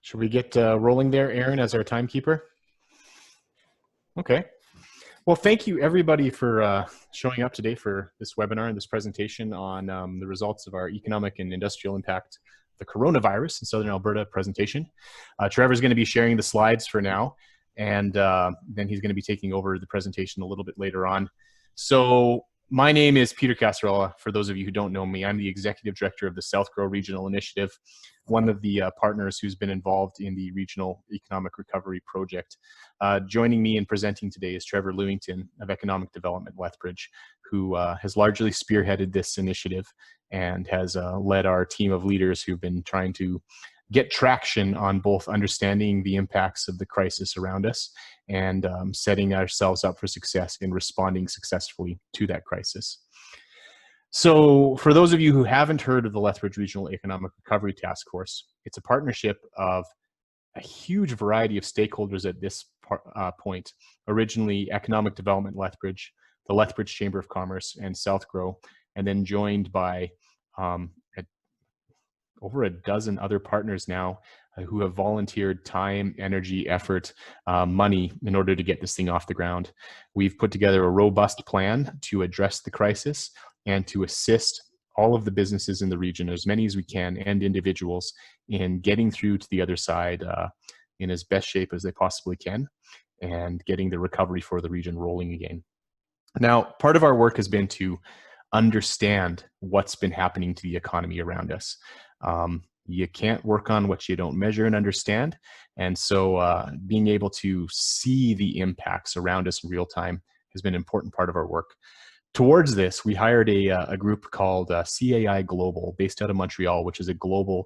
Should we get rolling there, Aaron, as our timekeeper? Okay. Well, thank you everybody for showing up today for this webinar and this presentation on the results of our economic and industrial impact of the coronavirus in Southern Alberta presentation. Trevor's going to be sharing the slides for now, and then he's going to be taking over the presentation a little bit later on. So my name is Peter Casarella. For those of you who don't know me, I'm the Executive Director of the Southgrow Regional Initiative, one of the partners who's been involved in the Regional Economic Recovery Project. Joining me in presenting today is Trevor Lewington of Economic Development Lethbridge, who has largely spearheaded this initiative and has led our team of leaders who've been trying to get traction on both understanding the impacts of the crisis around us and setting ourselves up for success in responding successfully to that crisis. So for those of you who haven't heard of the Lethbridge Regional Economic Recovery Task Force, it's a partnership of a huge variety of stakeholders at this point. Originally, Economic Development Lethbridge, the Lethbridge Chamber of Commerce, and Southgrow, and then joined by over a dozen other partners now who have volunteered time, energy, effort, money in order to get this thing off the ground. We've put together a robust plan to address the crisis and to assist all of the businesses in the region, as many as we can, and individuals in getting through to the other side in as best shape as they possibly can and getting the recovery for the region rolling again. Now, part of our work has been to understand what's been happening to the economy around us. You can't work on what you don't measure and understand. And so being able to see the impacts around us in real time has been an important part of our work. Towards this, we hired a group called CAI Global, based out of Montreal, which is a global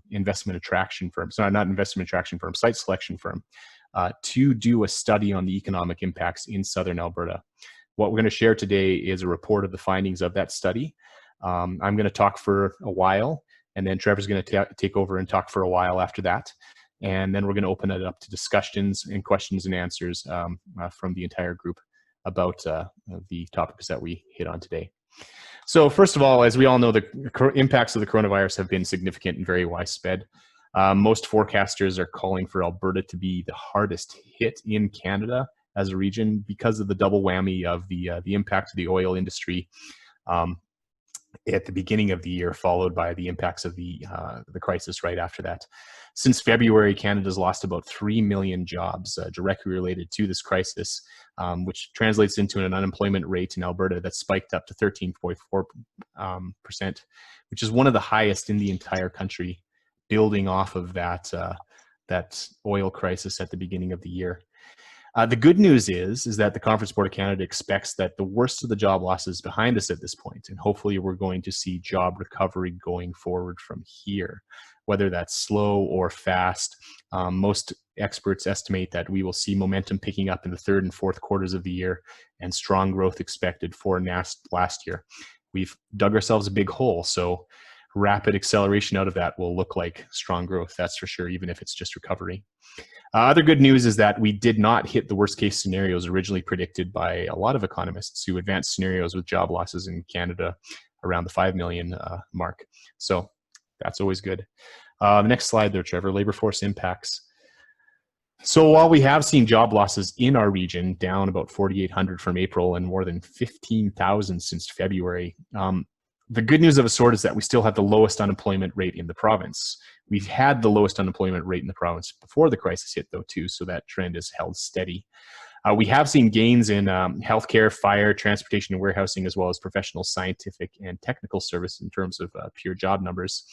investment attraction firm. So not investment attraction firm, site selection firm, to do a study on the economic impacts in Southern Alberta. What we're going to share today is a report of the findings of that study. I'm going to talk for a while, and then Trevor's going to take over and talk for a while after that. And then we're going to open it up to discussions and questions and answers from the entire group about the topics that we hit on today. So first of all, as we all know, the impacts of the coronavirus have been significant and very widespread. Most forecasters are calling for Alberta to be the hardest hit in Canada as a region because of the double whammy of the impact of the oil industry at the beginning of the year, followed by the impacts of the crisis right after that. Since February, Canada's lost about 3 million jobs directly related to this crisis, which translates into an unemployment rate in Alberta that spiked up to 13.4%, which is one of the highest in the entire country, building off of that oil crisis at the beginning of the year. The good news is that the Conference Board of Canada expects that the worst of the job losses is behind us at this point, and hopefully we're going to see job recovery going forward from here, whether that's slow or fast. Most experts estimate that we will see momentum picking up in the third and fourth quarters of the year and strong growth expected for last year. We've dug ourselves a big hole, so rapid acceleration out of that will look like strong growth, that's for sure, even if it's just recovery. Other good news is that we did not hit the worst case scenarios originally predicted by a lot of economists who advanced scenarios with job losses in Canada around the 5 million mark. So that's always good. Next slide there, Trevor, labor force impacts. So while we have seen job losses in our region down about 4,800 from April and more than 15,000 since February, the good news of a sort is that we still have the lowest unemployment rate in the province. We've had the lowest unemployment rate in the province before the crisis hit, though, too, so that trend has held steady. We have seen gains in healthcare, fire, transportation, and warehousing, as well as professional, scientific, and technical service in terms of pure job numbers.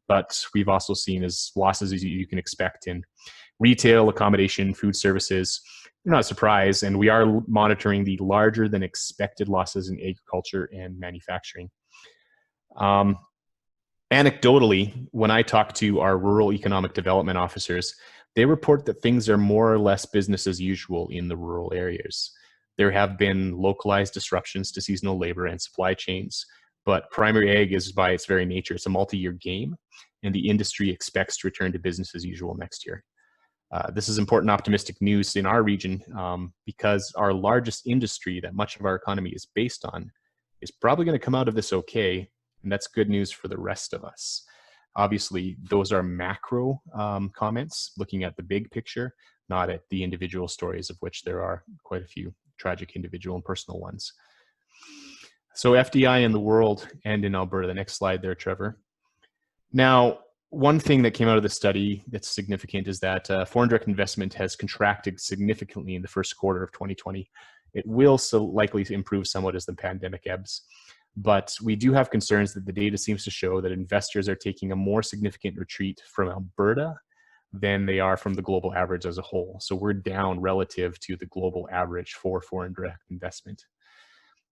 But we've also seen losses, as you can expect, in retail, accommodation, food services. Not a surprise, and we are monitoring the larger than expected losses in agriculture and manufacturing. Anecdotally, when I talk to our rural economic development officers, they report that things are more or less business as usual in the rural areas. There have been localized disruptions to seasonal labor and supply chains, but primary ag is, by its very nature, it's a multi-year game, and the industry expects to return to business as usual next year. This is important optimistic news in our region because our largest industry that much of our economy is based on is probably going to come out of this okay, and that's good news for the rest of us. Obviously, those are macro comments, looking at the big picture, not at the individual stories, of which there are quite a few tragic individual and personal ones. So FDI in the world and in Alberta. The next slide there, Trevor. Now, one thing that came out of the study that's significant is that foreign direct investment has contracted significantly in the first quarter of 2020. It will so likely improve somewhat as the pandemic ebbs. But we do have concerns that the data seems to show that investors are taking a more significant retreat from Alberta than they are from the global average as a whole. So we're down relative to the global average for foreign direct investment.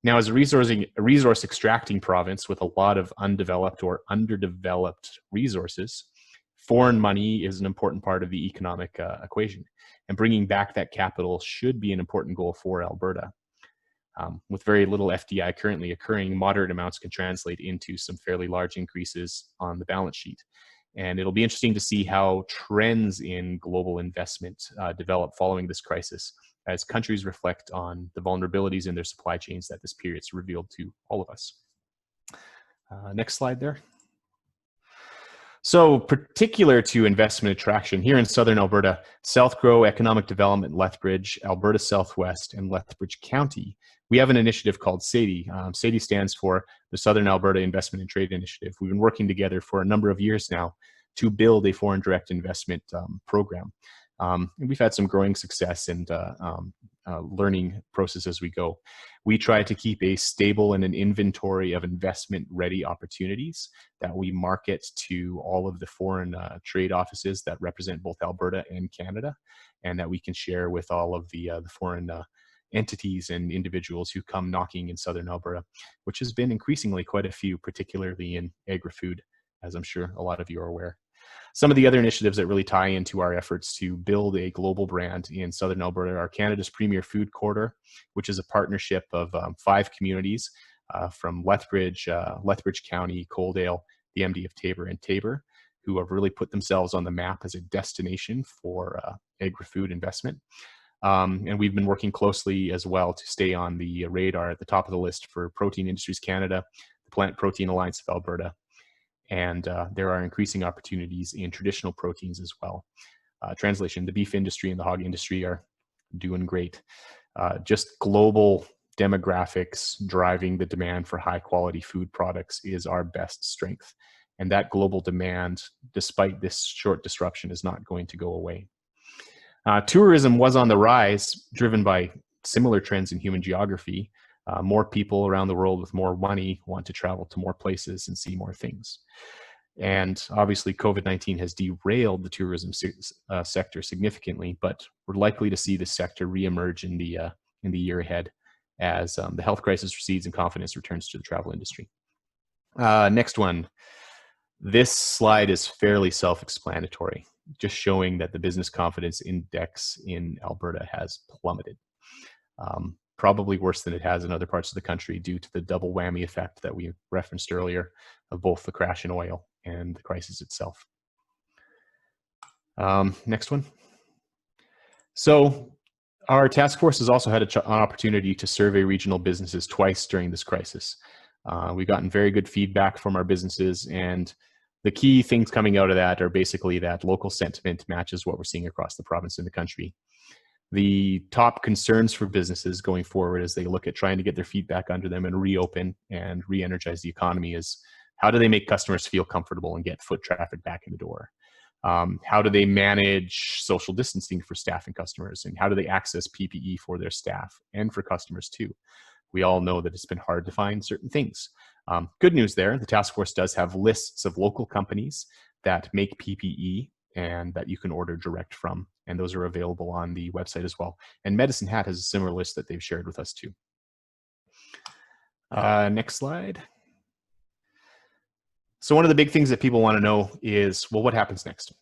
Now, as a resource extracting province with a lot of undeveloped or underdeveloped resources, foreign money is an important part of the economic equation. And bringing back that capital should be an important goal for Alberta. With very little FDI currently occurring, moderate amounts can translate into some fairly large increases on the balance sheet. And it'll be interesting to see how trends in global investment develop following this crisis, as countries reflect on the vulnerabilities in their supply chains that this period's revealed to all of us. Next slide there. So particular to investment attraction, here in Southern Alberta, Southgrow Economic Development, Lethbridge, Alberta Southwest, and Lethbridge County, we have an initiative called SADI. SADI stands for the Southern Alberta Investment and Trade Initiative. We've been working together for a number of years now to build a foreign direct investment program. And we've had some growing success and learning process as we go. We try to keep a stable and an inventory of investment-ready opportunities that we market to all of the foreign trade offices that represent both Alberta and Canada, and that we can share with all of the foreign entities and individuals who come knocking in Southern Alberta, which has been increasingly quite a few, particularly in agri-food, as I'm sure a lot of you are aware. Some of the other initiatives that really tie into our efforts to build a global brand in Southern Alberta are Canada's Premier Food Corridor, which is a partnership of 5 communities from Lethbridge, Lethbridge County, Coaldale, the MD of Taber, and Taber, who have really put themselves on the map as a destination for agri-food investment. And we've been working closely as well to stay on the radar at the top of the list for Protein Industries Canada, the Plant Protein Alliance of Alberta, and there are increasing opportunities in traditional proteins as well. Translation, the beef industry and the hog industry are doing great. Just global demographics driving the demand for high quality food products is our best strength. And that global demand, despite this short disruption, is not going to go away. Tourism was on the rise, driven by similar trends in human geography. More people around the world with more money want to travel to more places and see more things. And obviously, COVID-19 has derailed the tourism sector significantly, but we're likely to see this sector reemerge in the year ahead as the health crisis recedes and confidence returns to the travel industry. Next one. This slide is fairly self-explanatory, just showing that the business confidence index in Alberta has plummeted. Probably worse than it has in other parts of the country due to the double whammy effect that we referenced earlier of both the crash in oil and the crisis itself. Next one. So our task force has also had an opportunity to survey regional businesses twice during this crisis. We've gotten very good feedback from our businesses, and the key things coming out of that are basically that local sentiment matches what we're seeing across the province and the country. The top concerns for businesses going forward as they look at trying to get their feet back under them and reopen and re-energize the economy is, how do they make customers feel comfortable and get foot traffic back in the door? How do they manage social distancing for staff and customers? And how do they access PPE for their staff and for customers too? We all know that it's been hard to find certain things. Good news there, the task force does have lists of local companies that make PPE and that you can order direct from. And those are available on the website as well. And Medicine Hat has a similar list that they've shared with us too. Next slide. So one of the big things that people want to know is, well, what happens next?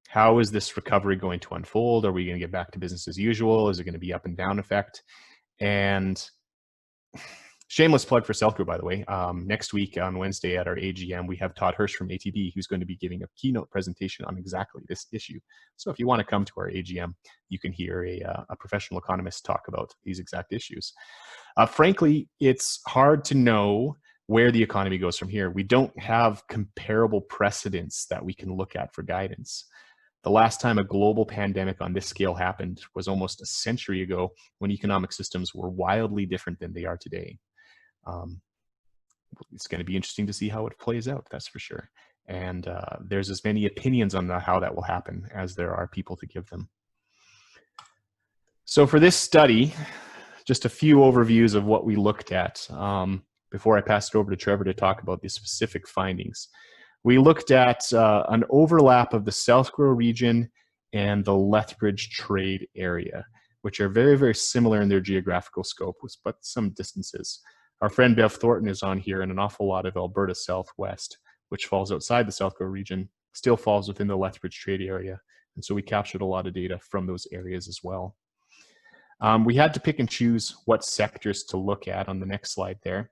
How is this recovery going to unfold? Are we going to get back to business as usual? Is it going to be up and down effect? And shameless plug for Southgrow, by the way. Next week on Wednesday at our AGM, we have Todd Hirsch from ATB, who's going to be giving a keynote presentation on exactly this issue. So if you want to come to our AGM, you can hear a professional economist talk about these exact issues. Frankly, it's hard to know where the economy goes from here. We don't have comparable precedents that we can look at for guidance. The last time a global pandemic on this scale happened was almost a century ago, when economic systems were wildly different than they are today. It's going to be interesting to see how it plays out, that's for sure. And there's as many opinions on how that will happen as there are people to give them. So for this study, just a few overviews of what we looked at before I pass it over to Trevor to talk about the specific findings. We looked at an overlap of the Southgrow region and the Lethbridge trade area, which are very, very similar in their geographical scope, but some distances. Our friend Bev Thornton is on here, and an awful lot of Alberta Southwest, which falls outside the Southgrow region, still falls within the Lethbridge trade area. And so we captured a lot of data from those areas as well. We had to pick and choose what sectors to look at on the next slide there.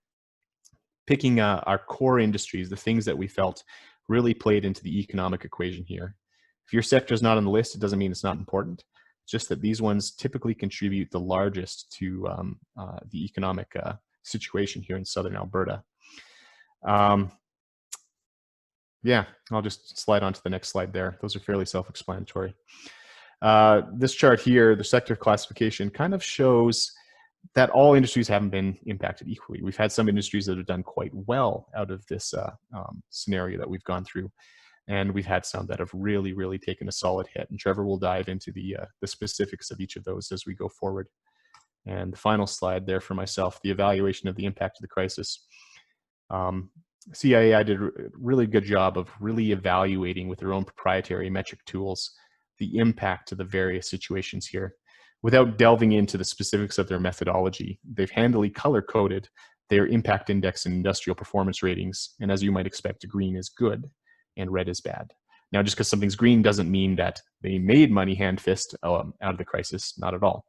Picking our core industries, the things that we felt really played into the economic equation here. If your sector is not on the list, it doesn't mean it's not important. It's just that these ones typically contribute the largest to the economic situation here in southern Alberta. Yeah, I'll just slide on to the next slide there. Those are fairly self-explanatory. This chart here, the sector classification, kind of shows that all industries haven't been impacted equally. We've had some industries that have done quite well out of this scenario that we've gone through, and we've had some that have really, really taken a solid hit. And Trevor will dive into the specifics of each of those as we go forward. And the final slide there for myself, the evaluation of the impact of the crisis. CIAI did a really good job of really evaluating with their own proprietary metric tools the impact of the various situations here. Without delving into the specifics of their methodology, they've handily color-coded their impact index and industrial performance ratings. And as you might expect, green is good and red is bad. Now, just because something's green doesn't mean that they made money hand-fist out of the crisis, not at all.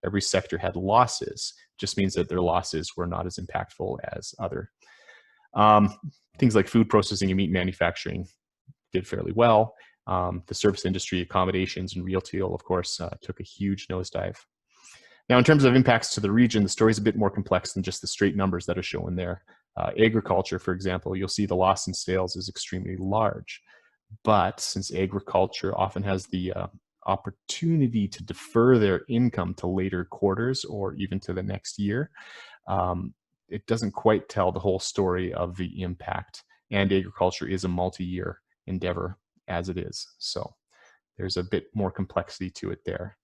Every sector had losses, just means that their losses were not as impactful as other. Things like food processing and meat manufacturing did fairly well. The service industry, accommodations, and retail, of course, took a huge nosedive. Now, in terms of impacts to the region, the story is a bit more complex than just the straight numbers that are shown there. Agriculture, for example, you'll see the loss in sales is extremely large. But since agriculture often has the opportunity to defer their income to later quarters or even to the next year, it doesn't quite tell the whole story of the impact. And agriculture is a multi-year endeavor as it is. So there's a bit more complexity to it there.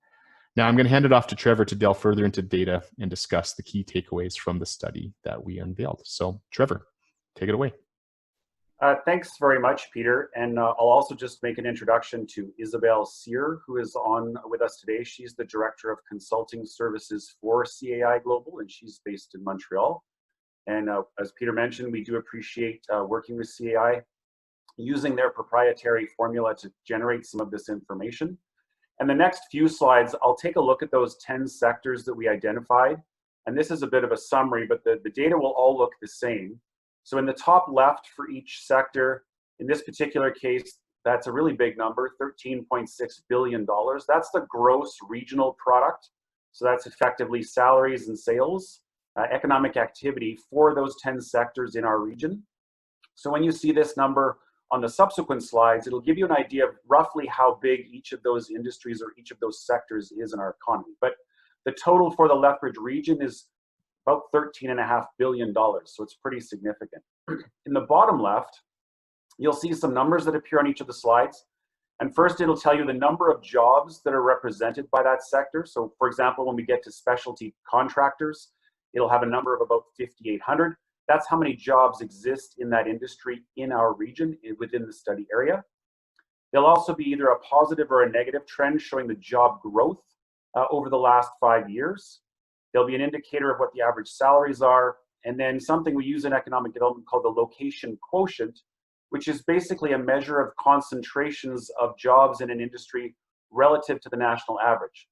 Now I'm going to hand it off to Trevor to delve further into data and discuss the key takeaways from the study that we unveiled. So Trevor, take it away. Thanks very much, Peter. And I'll also just make an introduction to Isabelle Cyr, who is on with us today. She's the Director of Consulting Services for CAI Global, and she's based in Montreal. And as Peter mentioned, we do appreciate working with CAI, using their proprietary formula to generate some of this information. And the next few slides, I'll take a look at those 10 sectors that we identified. And this is a bit of a summary, but the data will all look the same. So in the top left for each sector, in this particular case, that's a really big number, $13.6 billion. That's the gross regional product. So that's effectively salaries and sales, economic activity for those 10 sectors in our region. So when you see this number on the subsequent slides, it'll give you an idea of roughly how big each of those industries or each of those sectors is in our economy. But the total for the Lethbridge region is about $13.5 billion, so it's pretty significant. In the bottom left, you'll see some numbers that appear on each of the slides. And first, it'll tell you the number of jobs that are represented by that sector. So for example, when we get to specialty contractors, it'll have a number of about 5,800. That's how many jobs exist in that industry in our region within the study area. There'll also be either a positive or a negative trend showing the job growth over the last 5 years. There'll be an indicator of what the average salaries are, and then something we use in economic development called the location quotient, which is basically a measure of concentrations of jobs in an industry relative to the national average.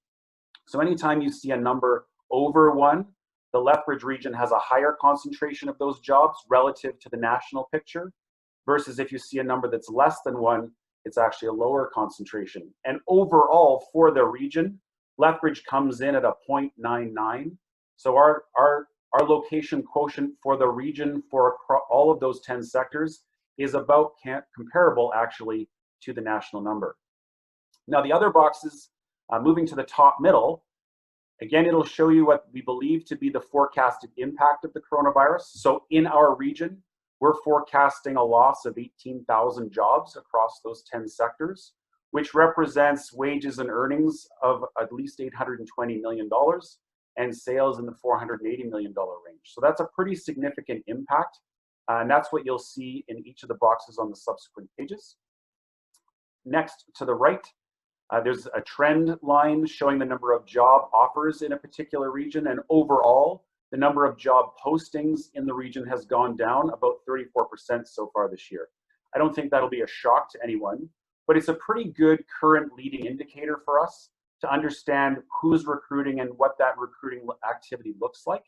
So anytime you see a number over 1, the Lethbridge region has a higher concentration of those jobs relative to the national picture, versus if you see a number that's less than 1, it's actually a lower concentration. And overall for the region, Lethbridge comes in at a 0.99. So our our location quotient for the region for all of those 10 sectors is about comparable actually to the national number. Now the other boxes, moving to the top middle, again, it'll show you what we believe to be the forecasted impact of the coronavirus. So in our region, we're forecasting a loss of 18,000 jobs across those 10 sectors, which represents wages and earnings of at least $820 million and sales in the $480 million range. So that's a pretty significant impact. And that's what you'll see in each of the boxes on the subsequent pages. Next, to the right, there's a trend line showing the number of job offers in a particular region, and overall, the number of job postings in the region has gone down about 34% so far this year. I don't think that'll be a shock to anyone, but it's a pretty good current leading indicator for us to understand who's recruiting and what that recruiting activity looks like.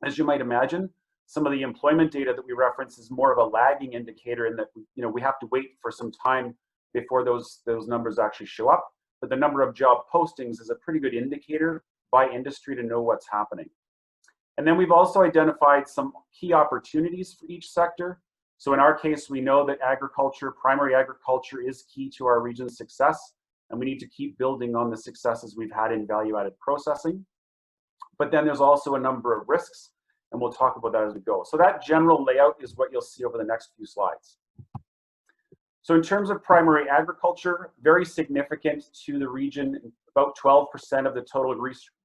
As you might imagine, some of the employment data that we reference is more of a lagging indicator in that we have to wait for some time before those numbers actually show up. But the number of job postings is a pretty good indicator by industry to know what's happening. And then we've also identified some key opportunities for each sector. So in our case, we know that agriculture, primary agriculture, is key to our region's success, and we need to keep building on the successes we've had in value-added processing. But then there's also a number of risks, and we'll talk about that as we go. So that general layout is what you'll see over the next few slides. So in terms of primary agriculture, very significant to the region, about 12% of the total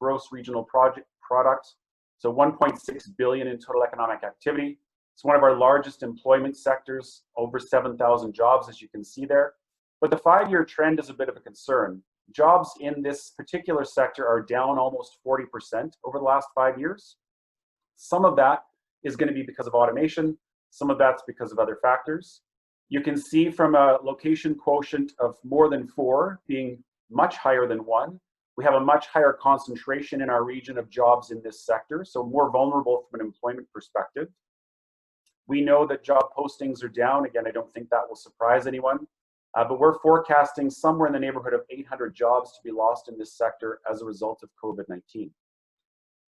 gross regional product. So 1.6 billion in total economic activity. It's one of our largest employment sectors, over 7,000 jobs, as you can see there. But the 5-year trend is a bit of a concern. Jobs in this particular sector are down almost 40% over the last 5 years. Some of that is going to be because of automation. Some of that's because of other factors. You can see from a location quotient of more than 4 being much higher than 1, we have a much higher concentration in our region of jobs in this sector, so more vulnerable from an employment perspective. We know that job postings are down. Again, I don't think that will surprise anyone, but we're forecasting somewhere in the neighborhood of 800 jobs to be lost in this sector as a result of COVID-19.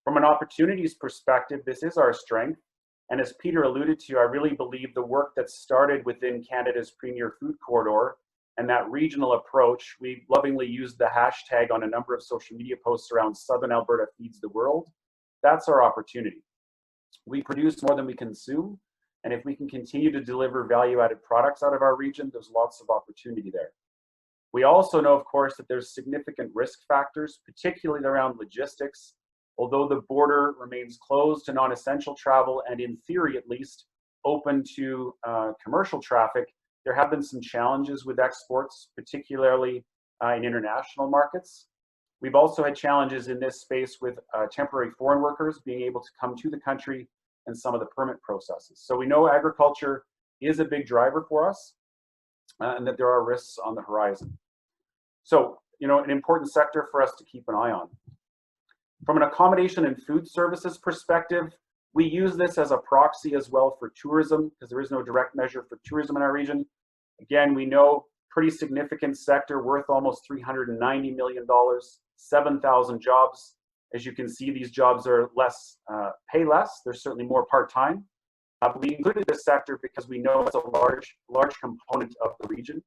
From an opportunities perspective, this is our strength. And as Peter alluded to, I really believe the work that started within Canada's Premier Food Corridor and that regional approach, we lovingly used the hashtag on a number of social media posts around Southern Alberta Feeds the World. That's our opportunity. We produce more than we consume. And if we can continue to deliver value-added products out of our region, there's lots of opportunity there. We also know, of course, that there's significant risk factors, particularly around logistics. Although the border remains closed to non-essential travel and in theory at least open to commercial traffic, there have been some challenges with exports, particularly in international markets. We've also had challenges in this space with temporary foreign workers being able to come to the country and some of the permit processes. So we know agriculture is a big driver for us and that there are risks on the horizon. So, an important sector for us to keep an eye on. From an accommodation and food services perspective, we use this as a proxy as well for tourism because there is no direct measure for tourism in our region. Again, we know pretty significant sector worth almost $390 million, 7,000 jobs. As you can see, these jobs are pay less. They're certainly more part-time. We included this sector because we know it's a large component of the region.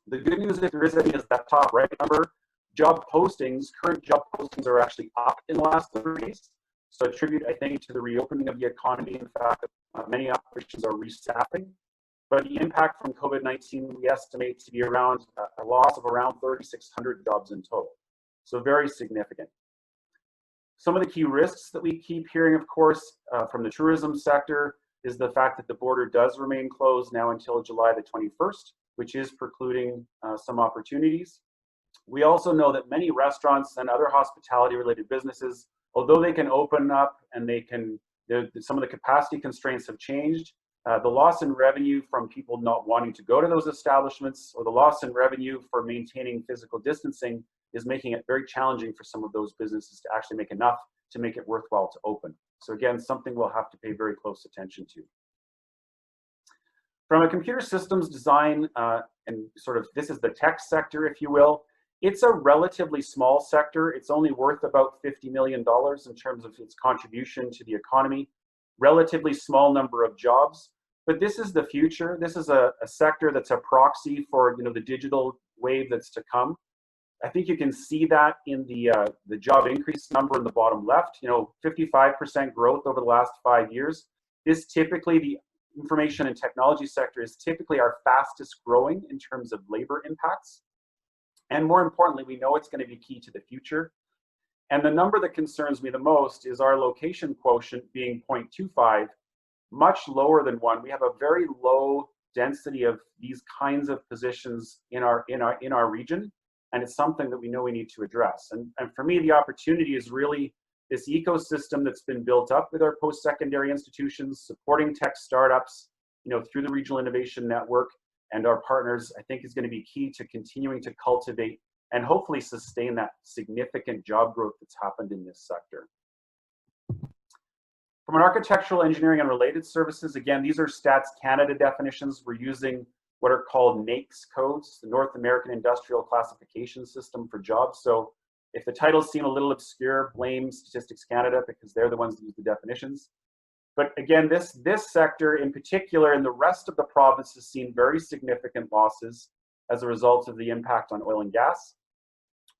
The good news, if there is any, is that top right number. Current job postings are actually up in the last 30 days. So attribute, I think, to the reopening of the economy and the fact that many operations are restaffing. But the impact from COVID-19, we estimate to be around a loss of around 3,600 jobs in total. So very significant. Some of the key risks that we keep hearing, of course, from the tourism sector is the fact that the border does remain closed now until July the 21st, which is precluding some opportunities. We also know that many restaurants and other hospitality-related businesses, although they can open up and some of the capacity constraints have changed, the loss in revenue from people not wanting to go to those establishments or the loss in revenue for maintaining physical distancing is making it very challenging for some of those businesses to actually make enough to make it worthwhile to open. So again, something we'll have to pay very close attention to. From a computer systems design, and this is the tech sector, if you will, It's a relatively small sector. It's only worth about $50 million in terms of its contribution to the economy. Relatively small number of jobs, but this is the future. This is a sector that's a proxy for the digital wave that's to come. I think you can see that in the job increase number in the bottom left. 55% growth over the last 5 years. This typically, the information and technology sector is typically our fastest growing in terms of labor impacts. And more importantly, we know it's going to be key to the future. And the number that concerns me the most is our location quotient being 0.25, much lower than 1. We have a very low density of these kinds of positions in our region, and it's something that we know we need to address. And for me, the opportunity is really this ecosystem that's been built up with our post-secondary institutions, supporting tech startups, through the Regional Innovation Network, and our partners, I think, is going to be key to continuing to cultivate and hopefully sustain that significant job growth that's happened in this sector. From an architectural, engineering, and related services, again, these are Stats Canada definitions. We're using what are called NAICS codes, the North American Industrial Classification System for jobs. So if the titles seem a little obscure, blame Statistics Canada, because they're the ones that use the definitions. But again, this sector in particular and the rest of the province has seen very significant losses as a result of the impact on oil and gas.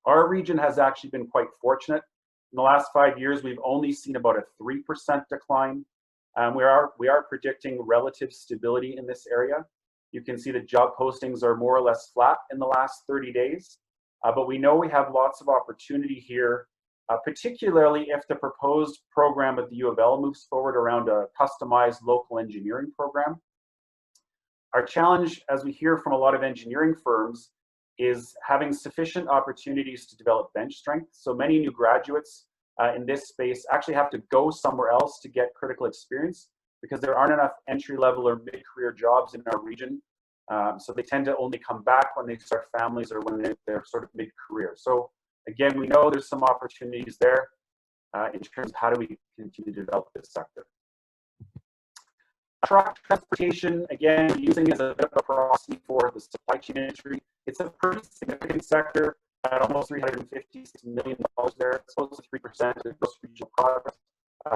Our region has actually been quite fortunate. In the last 5 years, we've only seen about a 3% decline. We are predicting relative stability in this area. You can see that job postings are more or less flat in the last 30 days. But we know we have lots of opportunity here, particularly if the proposed program at the U of L moves forward around a customized local engineering program. Our challenge, as we hear from a lot of engineering firms, is having sufficient opportunities to develop bench strength. So many new graduates in this space actually have to go somewhere else to get critical experience because there aren't enough entry-level or mid-career jobs in our region. So they tend to only come back when they start families or when they're sort of mid-career. So again, we know there's some opportunities there in terms of how do we continue to develop this sector. Truck transportation, again, using as a bit of a proxy for the supply chain industry. It's a pretty significant sector at almost $356 million there. It's close to 3% of gross regional product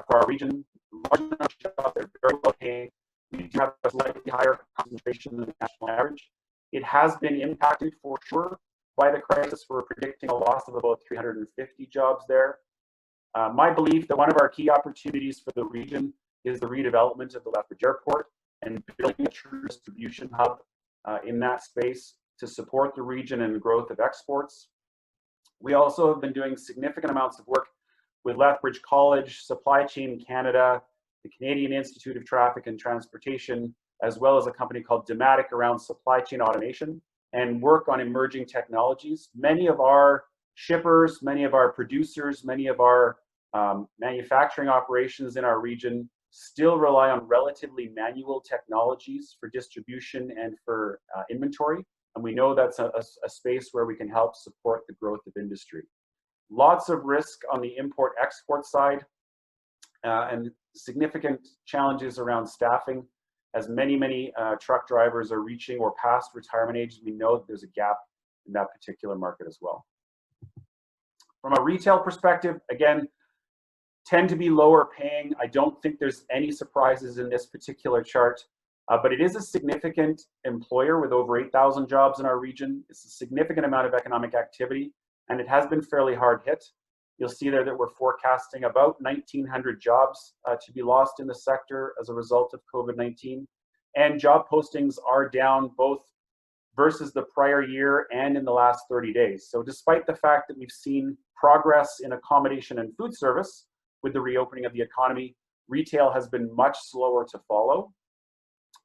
for our region. Large enough jobs, they're very well paid. We do have a slightly higher concentration than the national average. It has been impacted for sure by the crisis. We're predicting a loss of about 350 jobs there. My belief that one of our key opportunities for the region is the redevelopment of the Lethbridge Airport and building a true distribution hub in that space to support the region and the growth of exports. We also have been doing significant amounts of work with Lethbridge College, Supply Chain Canada, the Canadian Institute of Traffic and Transportation, as well as a company called Dematic around supply chain automation and work on emerging technologies. Many of our shippers, many of our producers, many of our manufacturing operations in our region still rely on relatively manual technologies for distribution and for inventory. And we know that's a space where we can help support the growth of industry. Lots of risk on the import-export side and significant challenges around staffing. As many truck drivers are reaching or past retirement age, we know that there's a gap in that particular market as well. From a retail perspective, again, tend to be lower paying. I don't think there's any surprises in this particular chart, but it is a significant employer with over 8,000 jobs in our region. It's a significant amount of economic activity, and it has been fairly hard hit. You'll see there that we're forecasting about 1,900 jobs to be lost in the sector as a result of COVID-19. And job postings are down both versus the prior year and in the last 30 days. So despite the fact that we've seen progress in accommodation and food service with the reopening of the economy, retail has been much slower to follow.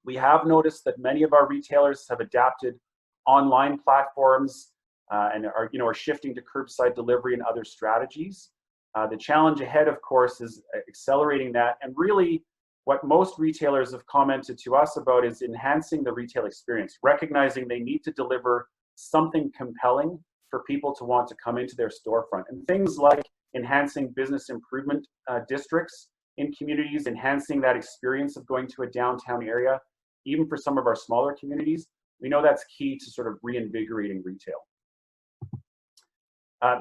We have noticed that many of our retailers have adapted online platforms and are shifting to curbside delivery and other strategies. The challenge ahead, of course, is accelerating that. And really, what most retailers have commented to us about is enhancing the retail experience, recognizing they need to deliver something compelling for people to want to come into their storefront. And things like enhancing business improvement districts in communities, enhancing that experience of going to a downtown area, even for some of our smaller communities. We know that's key to sort of reinvigorating retail.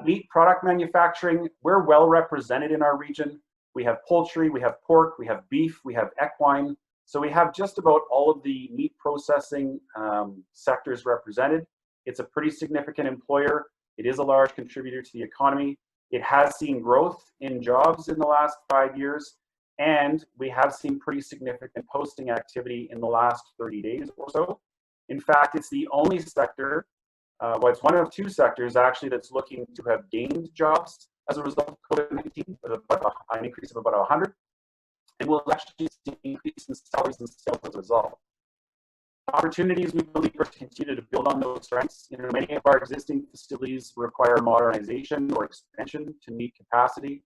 Meat product manufacturing, we're well represented in our region. We have poultry, we have pork, we have beef, we have equine. So we have just about all of the meat processing sectors represented. It's a pretty significant employer. It is a large contributor to the economy. It has seen growth in jobs in the last 5 years, and we have seen pretty significant posting activity in the last 30 days or so. In fact, it's the only sector, well, it's one of two sectors actually that's looking to have gained jobs as a result of COVID-19, with an increase of about 100. And we'll actually see an increase in salaries and sales as a result. Opportunities we believe are to continue to build on those strengths. You know, many of our existing facilities require modernization or expansion to meet capacity.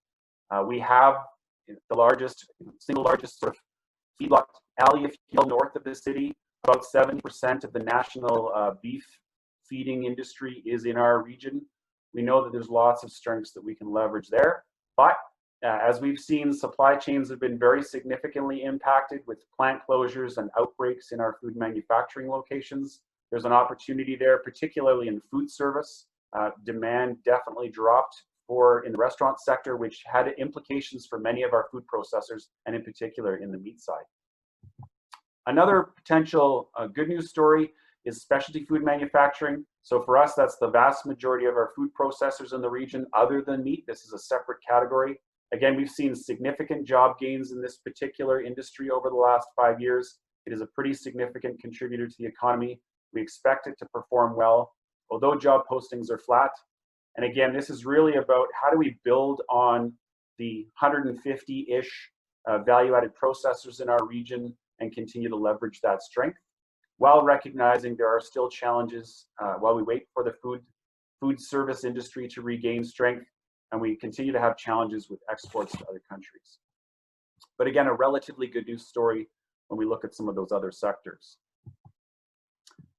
We have the single largest sort of feedlot alley, if you will, north of the city. About 70% of the national beef feeding industry is in our region. We know that there's lots of strengths that we can leverage there, but as we've seen, supply chains have been very significantly impacted with plant closures and outbreaks in our food manufacturing locations. There's an opportunity there, particularly in food service. Demand definitely dropped in the restaurant sector, which had implications for many of our food processors, and in particular in the meat side. Another potential good news story is specialty food manufacturing. So for us, that's the vast majority of our food processors in the region other than meat. This is a separate category. Again, we've seen significant job gains in this particular industry over the last 5 years. It is a pretty significant contributor to the economy. We expect it to perform well, although job postings are flat. And again, this is really about how do we build on the 150-ish value-added processors in our region and continue to leverage that strength, while recognizing there are still challenges while we wait for the food service industry to regain strength, and we continue to have challenges with exports to other countries. But again, a relatively good news story when we look at some of those other sectors.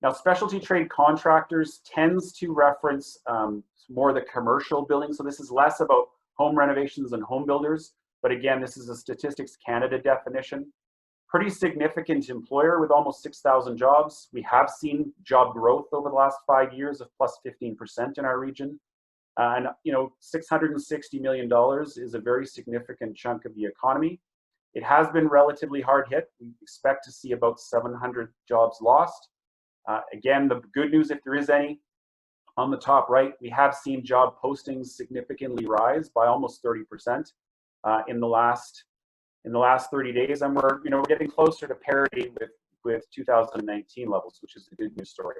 Now, specialty trade contractors tends to reference more the commercial building. So this is less about home renovations and home builders, but again, this is a Statistics Canada definition. Pretty significant employer with almost 6,000 jobs. We have seen job growth over the last 5 years of plus 15% in our region. And you know, $660 million is a very significant chunk of the economy. It has been relatively hard hit. We expect to see about 700 jobs lost. Again, the good news, if there is any, on the top right, we have seen job postings significantly rise by almost 30% in the last 30 days, and we're getting closer to parity with 2019 levels, which is a good news story.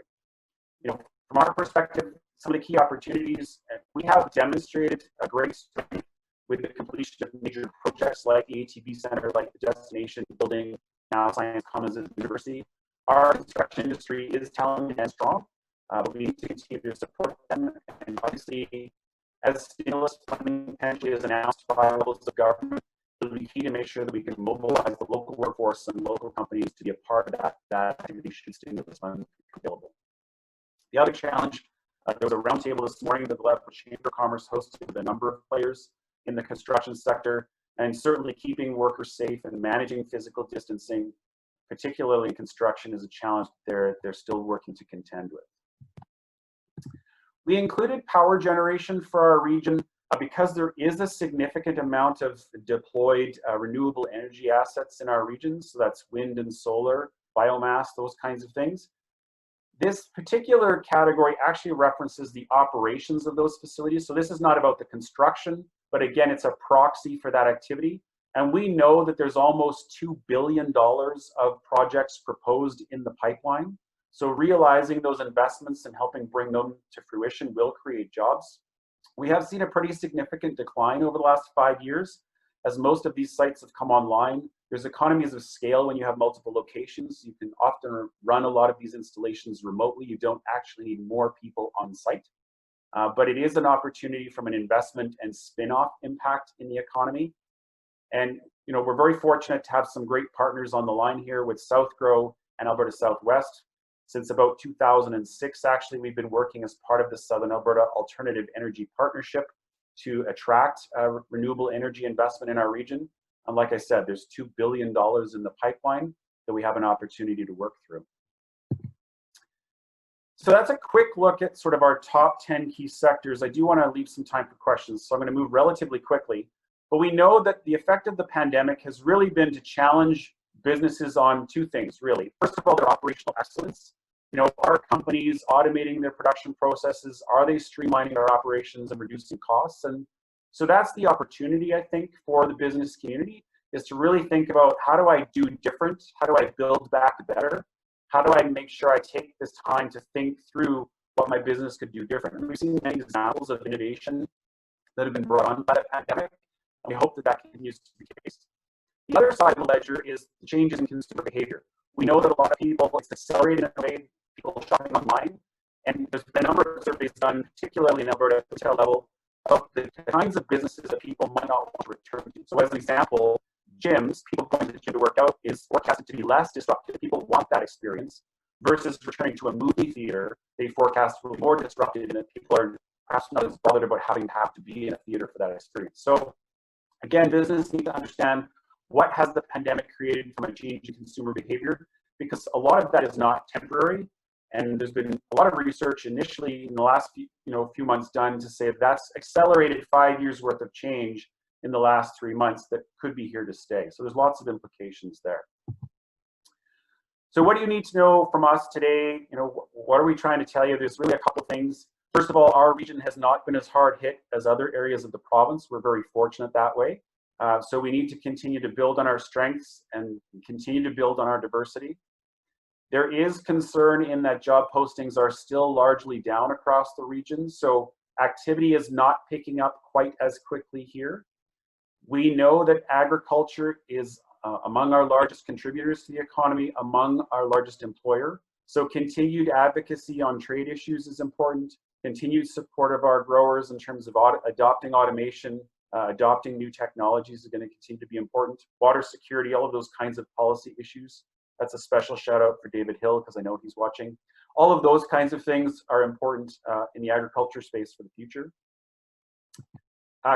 You know, from our perspective, some of the key opportunities, we have demonstrated a great strength with the completion of major projects like the ATB Center, like the Destination Building, now Science Commons at the University. Our construction industry is talented and strong, but we need to continue to support them. And obviously, as stimulus funding potentially is announced by levels of government, it'll be key to make sure that we can mobilize the local workforce and local companies to be a part of that activity should stimulus funds be available. The other challenge, there was a roundtable this morning that the Lethbridge Chamber of Commerce hosted with a number of players in the construction sector, and certainly keeping workers safe and managing physical distancing, particularly in construction, is a challenge that they're still working to contend with. We included power generation for our region because there is a significant amount of deployed renewable energy assets in our region. So that's wind and solar, biomass, those kinds of things. This particular category actually references the operations of those facilities. So this is not about the construction, but again, it's a proxy for that activity. And we know that there's almost $2 billion of projects proposed in the pipeline. So realizing those investments and helping bring them to fruition will create jobs. We have seen a pretty significant decline over the last 5 years as most of these sites have come online. There's economies of scale when you have multiple locations. You can often run a lot of these installations remotely. You don't actually need more people on site. But it is an opportunity from an investment and spin-off impact in the economy. And you know, we're very fortunate to have some great partners on the line here with Southgrow and Alberta Southwest. Since about 2006, actually, we've been working as part of the Southern Alberta Alternative Energy Partnership to attract renewable energy investment in our region. And like I said, there's $2 billion in the pipeline that we have an opportunity to work through. So that's a quick look at sort of our top 10 key sectors. I do want to leave some time for questions, so I'm going to move relatively quickly. But we know that the effect of the pandemic has really been to challenge businesses on two things, really. First of all, their operational excellence. You know, are companies automating their production processes? Are they streamlining their operations and reducing costs? And so that's the opportunity, I think, for the business community, is to really think about, how do I do different? How do I build back better? How do I make sure I take this time to think through what my business could do different? And we've seen many examples of innovation that have been brought on by the pandemic, and we hope that that continues to be the case. The other side of the ledger is the changes in consumer behavior. We know that a lot of people, it's accelerated in a way, people shopping online, and there's been a number of surveys done, particularly in Alberta hotel level, of the kinds of businesses that people might not want to return to. So as an example, gyms, people going to the gym to work out, is forecasted to be less disruptive. People want that experience versus returning to a movie theater. They forecast will be more disruptive, and that people are perhaps not as bothered about having to have to be in a theater for that experience. So again, business need to understand what has the pandemic created from a change in consumer behavior, because a lot of that is not temporary. And there's been a lot of research initially in the last few months done to say that's accelerated 5 years worth of change in the last 3 months that could be here to stay. So there's lots of implications there. So what do you need to know from us today? You know, what are we trying to tell you? There's really a couple things. First of all, our region has not been as hard hit as other areas of the province. We're very fortunate that way. So we need to continue to build on our strengths and continue to build on our diversity. There is concern in that job postings are still largely down across the region, so activity is not picking up quite as quickly here. We know that agriculture is among our largest contributors to the economy, among our largest employer. So continued advocacy on trade issues is important. Continued support of our growers in terms of adopting automation, adopting new technologies is going to continue to be important. Water security, all of those kinds of policy issues. That's a special shout out for David Hill, because I know he's watching. All of those kinds of things are important in the agriculture space for the future.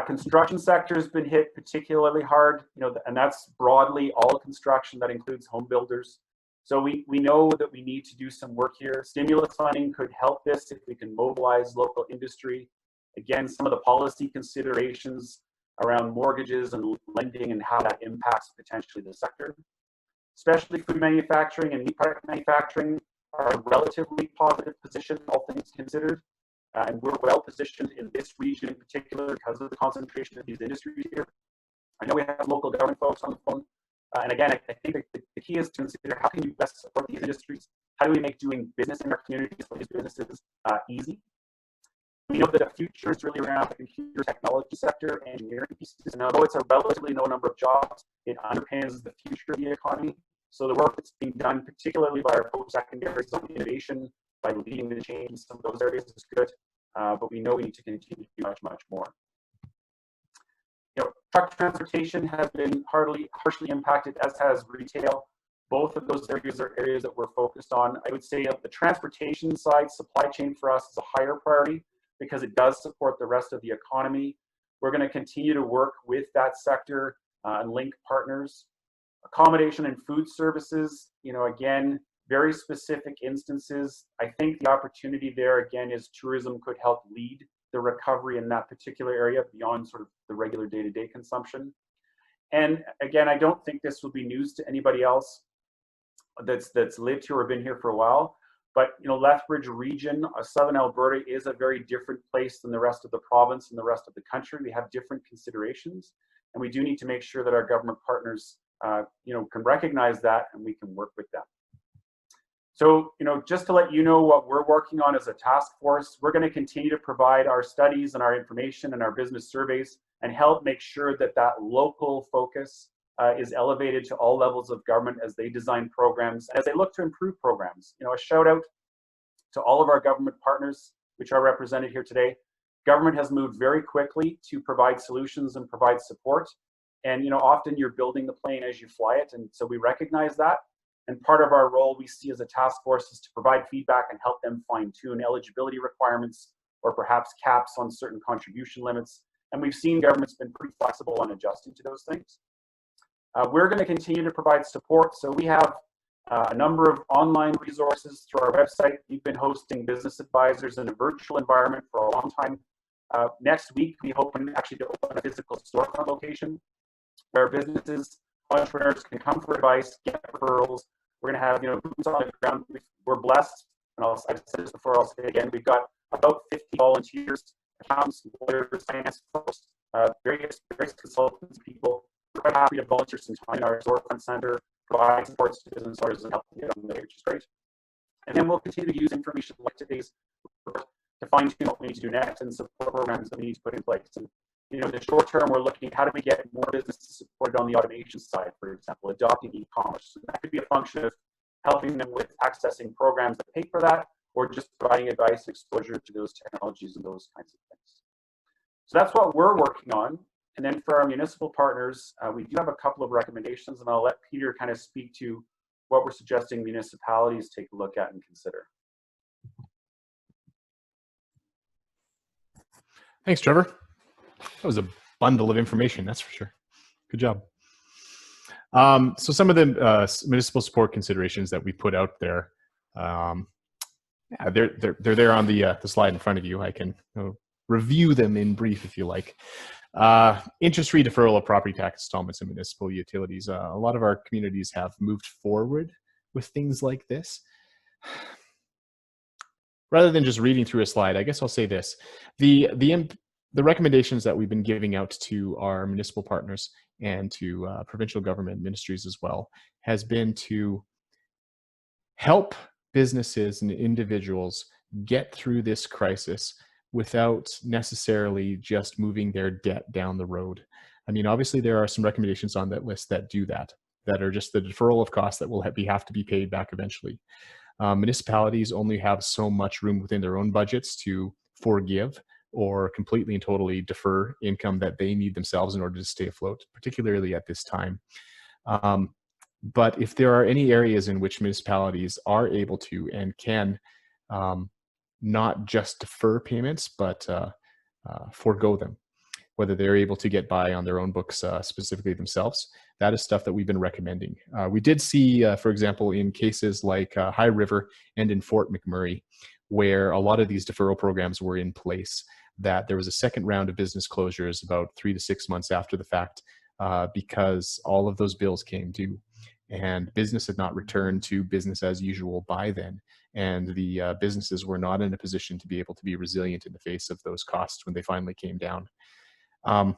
Construction sector has been hit particularly hard, and that's broadly all construction. That includes home builders. So we know that we need to do some work here. Stimulus funding could help this if we can mobilize local industry. Again, some of the policy considerations around mortgages and lending and how that impacts potentially the sector. Especially food manufacturing and meat product manufacturing are a relatively positive position, all things considered. And we're well positioned in this region in particular because of the concentration of these industries here. I know we have local government folks on the phone. And again, I think the key is to consider, how can you best support these industries? How do we make doing business in our communities for these businesses easy? We know that the future is really around the computer technology sector, engineering pieces. And although it's a relatively low number of jobs, it underpins the future of the economy. So the work that's being done, particularly by our post-secondaries on innovation, by leading the change in some of those areas, is good. But we know we need to continue to do much, much more. Truck transportation has been harshly impacted, as has retail. Both of those areas are areas that we're focused on. I would say the transportation side, supply chain for us is a higher priority because it does support the rest of the economy. We're going to continue to work with that sector and link partners. Accommodation and food services, again, very specific instances. I think the opportunity there, again, is tourism could help lead the recovery in that particular area beyond sort of the regular day-to-day consumption. And again, I don't think this will be news to anybody else that's lived here or been here for a while. But Lethbridge region, southern Alberta, is a very different place than the rest of the province and the rest of the country. We have different considerations, and we do need to make sure that our government partners, can recognize that, and we can work with them. So, just to let you know what we're working on as a task force, we're going to continue to provide our studies and our information and our business surveys and help make sure that that local focus is elevated to all levels of government as they design programs, as they look to improve programs. A shout out to all of our government partners, which are represented here today. Government has moved very quickly to provide solutions and provide support. And, often you're building the plane as you fly it. And so we recognize that. And part of our role we see as a task force is to provide feedback and help them fine-tune eligibility requirements or perhaps caps on certain contribution limits. And we've seen government's been pretty flexible on adjusting to those things. We're going to continue to provide support. So we have a number of online resources through our website. We've been hosting business advisors in a virtual environment for a long time. Next week, we hope actually to open a physical storefront location where businesses, entrepreneurs can come for advice, get referrals. We're going to have, boots on the ground. We're blessed, and I've said this before, I'll say it again. We've got about 50 volunteers, accountants, lawyers, finance folks, various consultants, people. We're quite happy to volunteer some time in our storefront center, provide support to business owners and help them get on there, which is great. And then we'll continue to use information like today's report to fine-tune what we need to do next and support programs that we need to put in place. And in the short term, we're looking at how do we get more businesses supported on the automation side, for example, adopting e-commerce. And that could be a function of helping them with accessing programs that pay for that, or just providing advice and exposure to those technologies and those kinds of things. So that's what we're working on. And then for our municipal partners, we do have a couple of recommendations, and I'll let Peter kind of speak to what we're suggesting municipalities take a look at and consider. Thanks, Trevor. That was a bundle of information, that's for sure. Good job. So some of the municipal support considerations that we put out there, they're there on the slide in front of you. I can review them in brief if you like. Interest-free deferral of property tax installments and municipal utilities. A lot of our communities have moved forward with things like this. Rather than just reading through a slide, I guess I'll say this. The recommendations that we've been giving out to our municipal partners and to provincial government ministries as well has been to help businesses and individuals get through this crisis without necessarily just moving their debt down the road. I mean, obviously there are some recommendations on that list that do that are just the deferral of costs that will have to be paid back eventually. Municipalities only have so much room within their own budgets to forgive or completely and totally defer income that they need themselves in order to stay afloat, particularly at this time. But if there are any areas in which municipalities are able to and can not just defer payments, but forego them, whether they're able to get by on their own books specifically themselves, that is stuff that we've been recommending. We did see, for example, in cases like High River and in Fort McMurray, where a lot of these deferral programs were in place, that there was a second round of business closures about 3 to 6 months after the fact because all of those bills came due and business had not returned to business as usual by then. And the businesses were not in a position to be able to be resilient in the face of those costs when they finally came down. I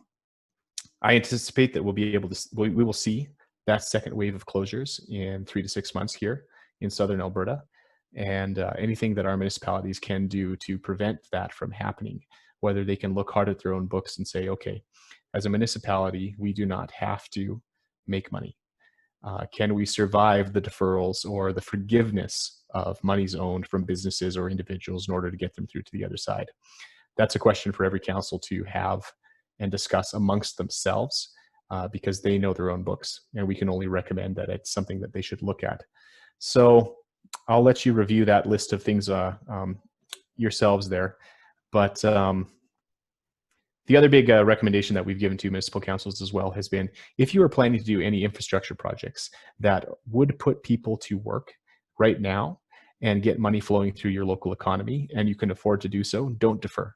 anticipate that we will see that second wave of closures in 3 to 6 months here in Southern Alberta. And anything that our municipalities can do to prevent that from happening, whether they can look hard at their own books and say, okay, as a municipality, we do not have to make money. Can we survive the deferrals or the forgiveness of monies owned from businesses or individuals in order to get them through to the other side? That's a question for every council to have and discuss amongst themselves because they know their own books, and we can only recommend that it's something that they should look at. So I'll let you review that list of things yourselves there. But the other big recommendation that we've given to municipal councils as well has been, if you are planning to do any infrastructure projects that would put people to work right now and get money flowing through your local economy, and you can afford to do so, don't defer.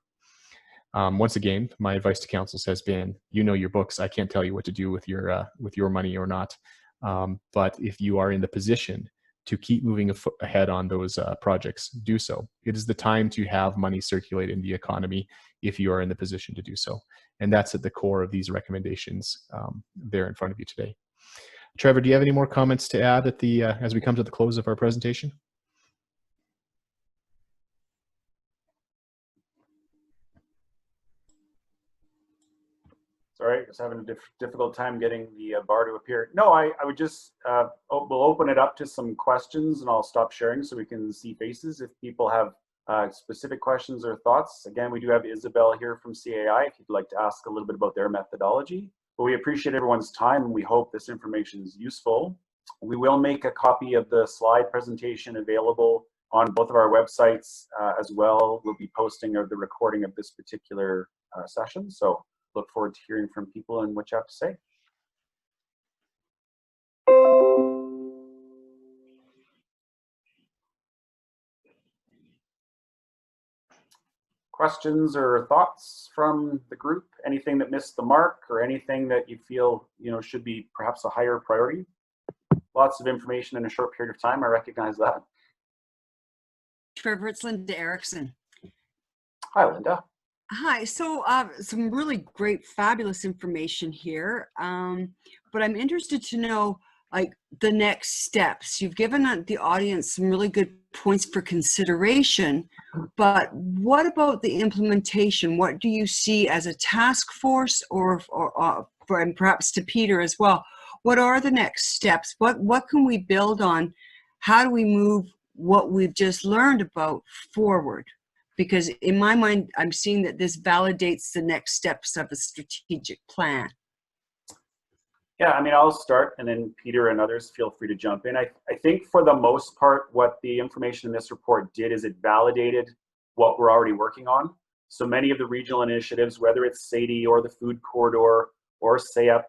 Once again, my advice to councils has been, you know your books. I can't tell you what to do with your money or not. But if you are in the position to keep moving ahead on those projects, do so. It is the time to have money circulate in the economy if you are in the position to do so. And that's at the core of these recommendations there in front of you today. Trevor, do you have any more comments to add at the as we come to the close of our presentation? Sorry, I was having a difficult time getting the bar to appear. No, I would just, we'll open it up to some questions and I'll stop sharing so we can see faces if people have specific questions or thoughts. Again, we do have Isabel here from CAI if you'd like to ask a little bit about their methodology. But we appreciate everyone's time and we hope this information is useful. We will make a copy of the slide presentation available on both of our websites as well. We'll be posting the recording of this particular session. So look forward to hearing from people and what you have to say. questions or thoughts from the group? Anything that missed the mark, or anything that you feel should be perhaps a higher priority? Lots of information in a short period of time. I recognize that. Trevor, it's Linda Erickson. Hi, Linda. Hi. So some really great, fabulous information here. But I'm interested to know, like, the next steps. You've given the audience some really good points for consideration, but what about the implementation? What do you see as a task force, or and perhaps to Peter as well? What are the next steps? What can we build on? How do we move what we've just learned about forward? Because in my mind, I'm seeing that this validates the next steps of a strategic plan. Yeah, I mean, I'll start, and then Peter and others feel free to jump in. I think for the most part, what the information in this report did is it validated what we're already working on. So many of the regional initiatives, whether it's SADE or the Food Corridor or SAYEP,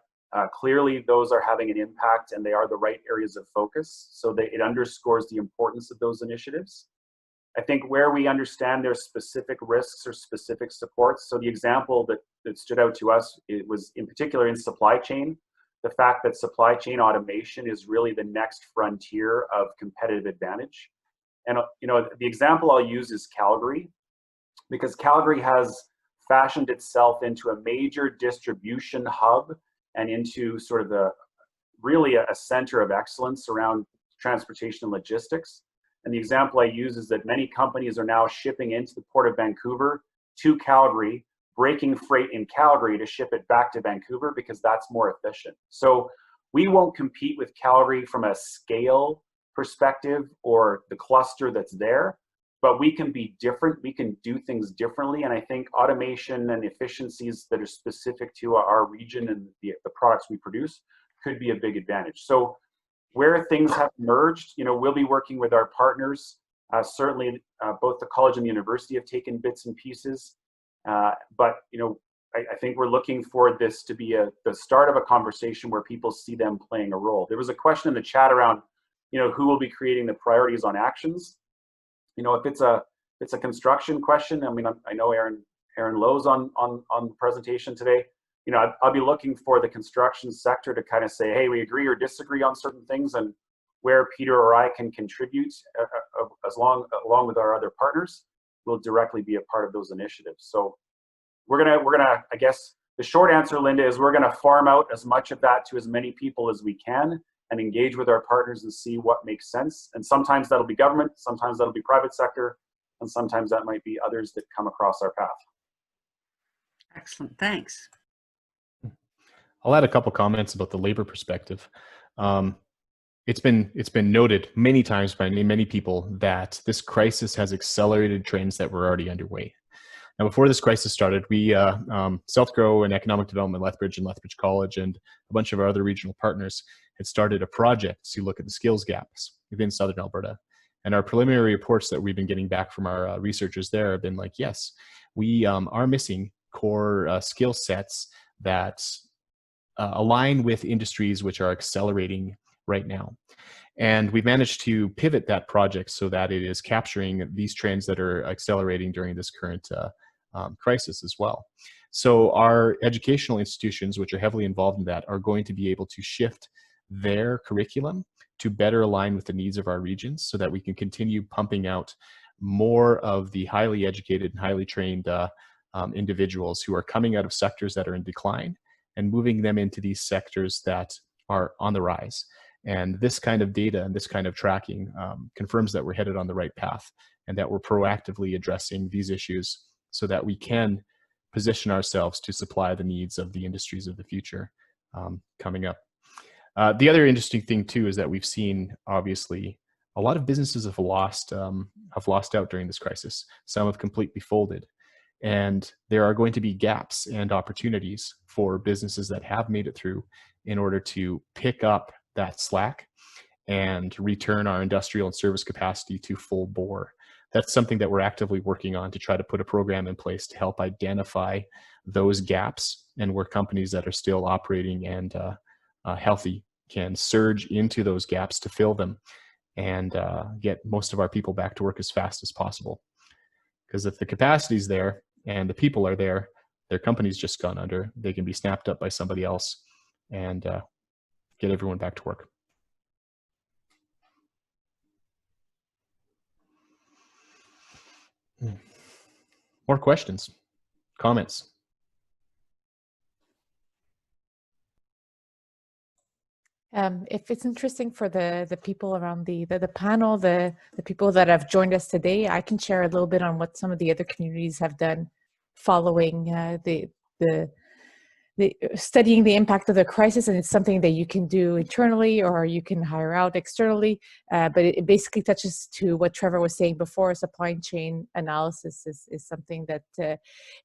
clearly those are having an impact, and they are the right areas of focus. So it underscores the importance of those initiatives. I think where we understand there's specific risks or specific supports. So the example that stood out to us, it was in particular in supply chain. The fact that supply chain automation is really the next frontier of competitive advantage. And the example I'll use is Calgary, because Calgary has fashioned itself into a major distribution hub and into sort of really a center of excellence around transportation and logistics. And the example I use is that many companies are now shipping into the Port of Vancouver to Calgary, breaking freight in Calgary to ship it back to Vancouver because that's more efficient. So we won't compete with Calgary from a scale perspective or the cluster that's there, but we can be different. We can do things differently. And I think automation and efficiencies that are specific to our region and the products we produce could be a big advantage. So where things have merged, we'll be working with our partners. Certainly, both the college and the university have taken bits and pieces. But I think we're looking for this to be the start of a conversation where people see them playing a role. There was a question in the chat around, who will be creating the priorities on actions. If it's a construction question, I mean, I know Aaron Lowe's on the presentation today. I'll be looking for the construction sector to kind of say, hey, we agree or disagree on certain things, and where Peter or I can contribute along with our other partners, will directly be a part of those initiatives. So we're gonna, I guess the short answer, Linda, is we're gonna farm out as much of that to as many people as we can and engage with our partners and see what makes sense. And sometimes that'll be government, sometimes that'll be private sector, and sometimes that might be others that come across our path. Excellent, thanks. I'll add a couple comments about the labor perspective. It's been noted many times by many people that this crisis has accelerated trends that were already underway. Now, before this crisis started, we, SouthGrow and Economic Development Lethbridge and Lethbridge College and a bunch of our other regional partners had started a project to look at the skills gaps within Southern Alberta. And our preliminary reports that we've been getting back from our researchers there have been like, yes, we are missing core skill sets that align with industries which are accelerating right now. And we've managed to pivot that project so that it is capturing these trends that are accelerating during this current crisis as well. So our educational institutions, which are heavily involved in that, are going to be able to shift their curriculum to better align with the needs of our regions so that we can continue pumping out more of the highly educated and highly trained individuals who are coming out of sectors that are in decline and moving them into these sectors that are on the rise. And this kind of data and this kind of tracking confirms that we're headed on the right path and that we're proactively addressing these issues so that we can position ourselves to supply the needs of the industries of the future coming up. The other interesting thing too is that we've seen, obviously, a lot of businesses have lost out during this crisis. Some have completely folded. And there are going to be gaps and opportunities for businesses that have made it through in order to pick up that slack and return our industrial and service capacity to full bore. That's something that we're actively working on to try to put a program in place to help identify those gaps and where companies that are still operating and healthy can surge into those gaps to fill them and get most of our people back to work as fast as possible. Because if the capacity's there and the people are there, their company's just gone under, they can be snapped up by somebody else and get everyone back to work. More questions, comments? If it's interesting for the people around the panel, the people that have joined us today, I can share a little bit on what some of the other communities have done following the studying the impact of the crisis, and it's something that you can do internally or you can hire out externally. But it basically touches to what Trevor was saying before. Supply chain analysis is something that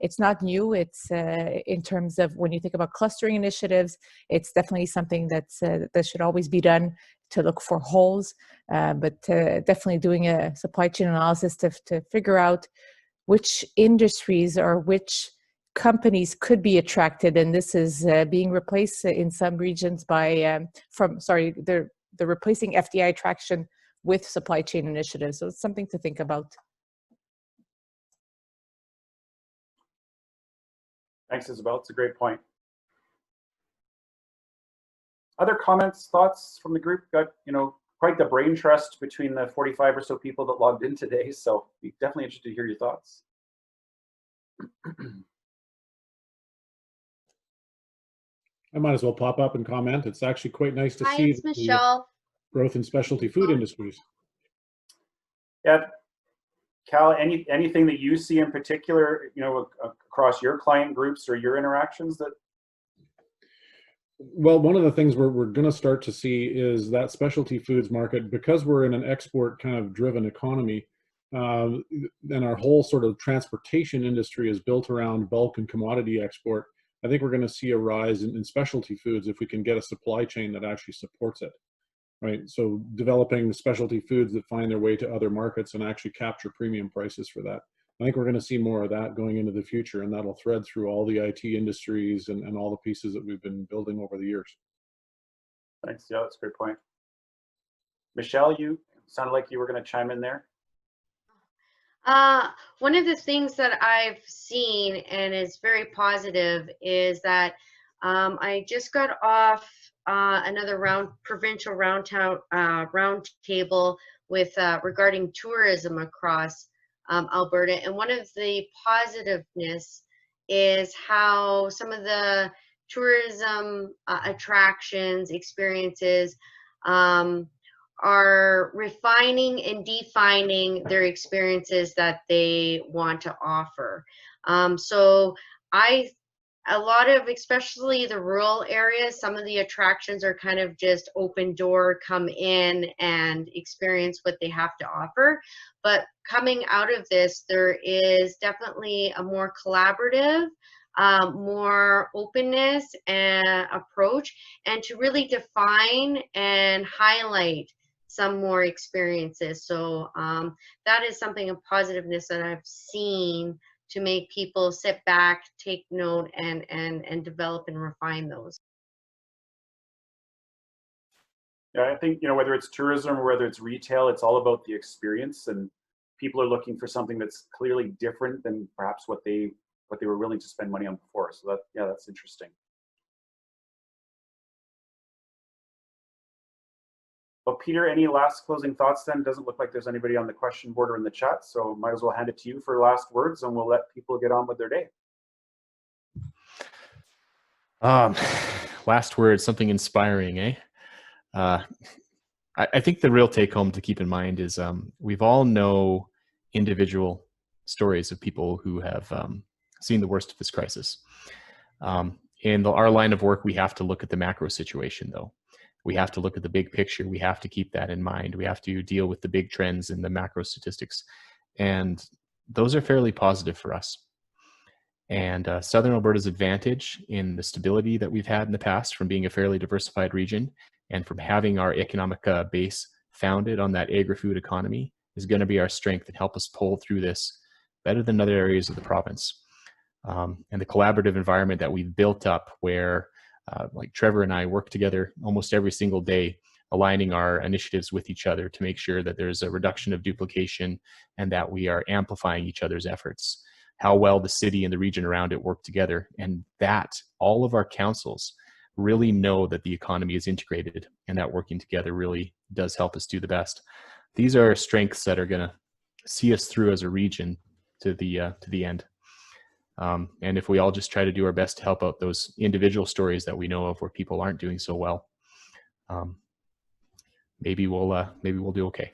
it's not new. It's in terms of when you think about clustering initiatives, it's definitely something that's that should always be done to look for holes. But definitely doing a supply chain analysis to figure out which industries or which companies could be attracted, and this is being replaced in some regions by they're replacing FDI attraction with supply chain initiatives. So it's something to think about. Thanks, Isabel. It's a great point. Other comments, thoughts from the group? Got, quite the brain trust between the 45 or so people that logged in today, so be definitely interested to hear your thoughts. I might as well pop up and comment. It's actually quite nice to see It's Michelle. the growth in specialty food industries. Yeah, Cal, anything that you see in particular, across your client groups or your interactions that? Well, one of the things we're going to start to see is that specialty foods market, because we're in an export kind of driven economy, and our whole sort of transportation industry is built around bulk and commodity export. I think we're going to see a rise in specialty foods if we can get a supply chain that actually supports it, right? So developing specialty foods that find their way to other markets and actually capture premium prices for that. I think we're going to see more of that going into the future, and that'll thread through all the IT industries and all the pieces that we've been building over the years. Thanks. Yeah, that's a great point. Michelle, you sounded like you were going to chime in there. One of the things that I've seen and is very positive is that I just got off another provincial round table with regarding tourism across Alberta, and one of the positiveness is how some of the tourism attractions, experiences are refining and defining their experiences that they want to offer. So a lot of, especially the rural areas, some of the attractions are kind of just open door, come in and experience what they have to offer. But coming out of this, there is definitely a more collaborative, more openness and approach, and to really define and highlight some more experiences. So that is something of positiveness that I've seen to make people sit back, take note, and develop and refine those. Yeah, I think, whether it's tourism or whether it's retail, it's all about the experience, and people are looking for something that's clearly different than perhaps what they were willing to spend money on before. So that's interesting. Well, Peter, any last closing thoughts then? Doesn't look like there's anybody on the question board or in the chat, so might as well hand it to you for last words, and we'll let people get on with their day. Last words, something inspiring, eh? I think the real take home to keep in mind is we've all know individual stories of people who have seen the worst of this crisis. In our line of work, we have to look at the macro situation, though. We have to look at the big picture. We have to keep that in mind. We have to deal with the big trends in the macro statistics. And those are fairly positive for us. And Southern Alberta's advantage in the stability that we've had in the past from being a fairly diversified region and from having our economic base founded on that agri-food economy is going to be our strength and help us pull through this better than other areas of the province. And the collaborative environment that we've built up where like Trevor and I work together almost every single day aligning our initiatives with each other to make sure that there's a reduction of duplication and that we are amplifying each other's efforts. How well the city and the region around it work together, and that all of our councils really know that the economy is integrated and that working together really does help us do the best. These are strengths that are going to see us through as a region to the end. And if we all just try to do our best to help out those individual stories that we know of where people aren't doing so well, maybe we'll do okay.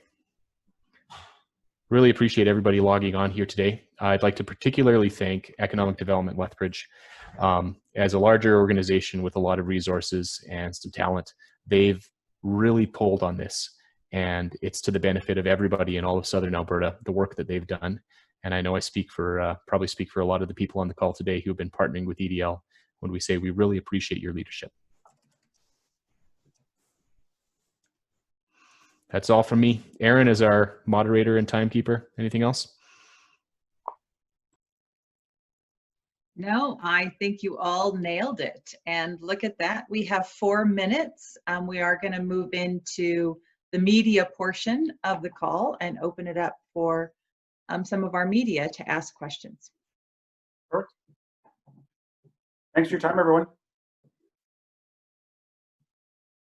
Really appreciate everybody logging on here today. I'd like to particularly thank Economic Development Lethbridge. As a larger organization with a lot of resources and some talent, they've really pulled on this, and it's to the benefit of everybody in all of Southern Alberta, the work that they've done. And I know I probably speak for a lot of the people on the call today who have been partnering with EDL when we say we really appreciate your leadership. That's all from me. Aaron is our moderator and timekeeper. Anything else? No, I think you all nailed it. And look at that. We have 4 minutes. We are going to move into the media portion of the call and open it up for some of our media to ask questions. Perfect. Thanks for your time, everyone.